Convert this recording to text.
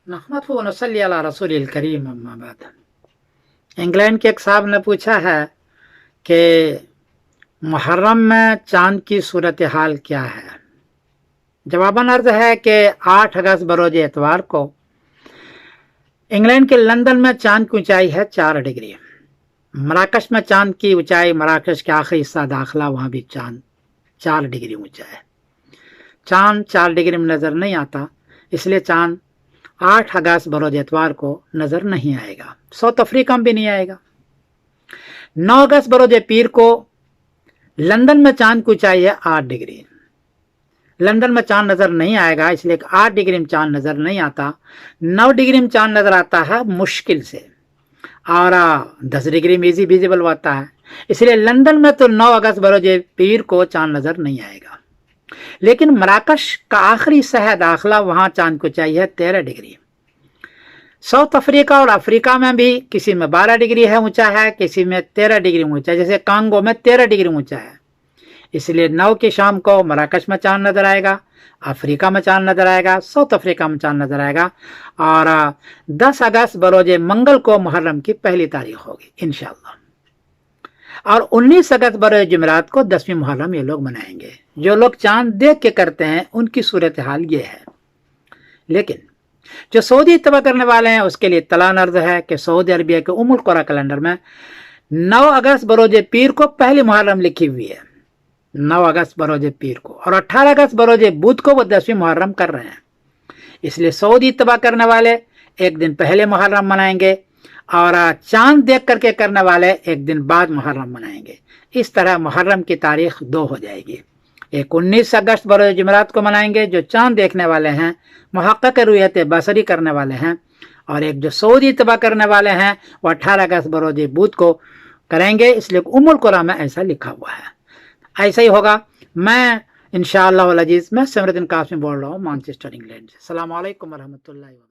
नहमदुहु व नसल्ली अला रसूलिल करीम अम्मा बाद। इंग्लैंड के एक साहब ने पूछा है कि मुहर्रम में चांद की सूरत हाल क्या है। जवाबन अर्ज है कि 8 अगस्त बरोज एतवार को इंग्लैंड के लंदन में चांद की ऊंचाई है 4 डिग्री। मराकश में चांद की ऊंचाई, मराकश के आखिरी हिस्सा दाखिला, वहां भी चांद 4 डिग्री ऊंचा है। चांद 4 डिग्री में नजर नहीं आता, इसलिए चांद 8 अगस्त बरोज एतवार को नजर नहीं आएगा। साउथ अफ्रीका में भी नहीं आएगा। 9 अगस्त बरोज पीर को लंदन में चांद की ऊंचाई है 8 डिग्री। लंदन में चांद नजर नहीं आएगा, इसलिए 8 डिग्री में चांद नजर नहीं आता। 9 डिग्री में चांद नजर आता है मुश्किल से, और 10 डिग्री में इजी विजिबल होता है। इसलिए लंदन में तो 9 अगस्त बरोज पीर को चांद नजर नहीं आएगा। लेकिन मराकश का आखिरी हिस्सा है दाखिला, वहां चांद को चाहिए 13 डिग्री। साउथ अफ्रीका और अफ्रीका में भी किसी में 12 डिग्री है ऊंचा है, किसी में 13 डिग्री ऊंचा है। जैसे कांगो में 13 डिग्री ऊंचा है, इसलिए 9 की शाम को मराकश में चांद नजर आएगा, अफ्रीका में चांद नजर आएगा, साउथ अफ्रीका में चांद नजर आएगा। और 10 अगस्त बरोज मंगल को मुहर्रम की पहली तारीख होगी इंशाअल्लाह। और 19 अगस्त बरोज जुमेरात को 10वीं मुहर्रम ये लोग मनाएंगे। जो लोग चांद देख के करते हैं उनकी सूरत हाल ये है। लेकिन जो सऊदी इत्तबा करने वाले हैं उसके लिए तलान अर्ज है कि सऊदी अरबिया के उमुल कुरा कैलेंडर में 9 अगस्त बरोज पीर को पहली मुहर्रम लिखी हुई है, 9 अगस्त बरोज पीर को, और 18 अगस्त बरोज बुध को वो 10वीं मुहर्रम कर रहे हैं। इसलिए सऊदी इत्तबा करने वाले एक दिन पहले मुहर्रम मनाएंगे और चांद देख करके करने वाले एक दिन बाद मुहर्रम मनाएंगे। इस तरह मुहर्रम की तारीख 2 हो जाएगी। एक 19 अगस्त बरोज जुमेरात को मनाएंगे जो चांद देखने वाले हैं, मुहक्कक रुयत बसरी करने वाले हैं, और एक जो सऊदी इत्तबा करने वाले हैं वो 18 अगस्त बरोज बुध को करेंगे। इसलिए उम्मुल कुरा में ऐसा लिखा हुआ है। ऐसा ही होगा। मैं इंशाअल्लाह अल अजीज, मैं सिमरद्दीन कासिम बोल रहा हूँ मैनचेस्टर इंग्लैंड से। अस्सलाम वालेकुम व रहमतुल्लाहि व बरकातहू।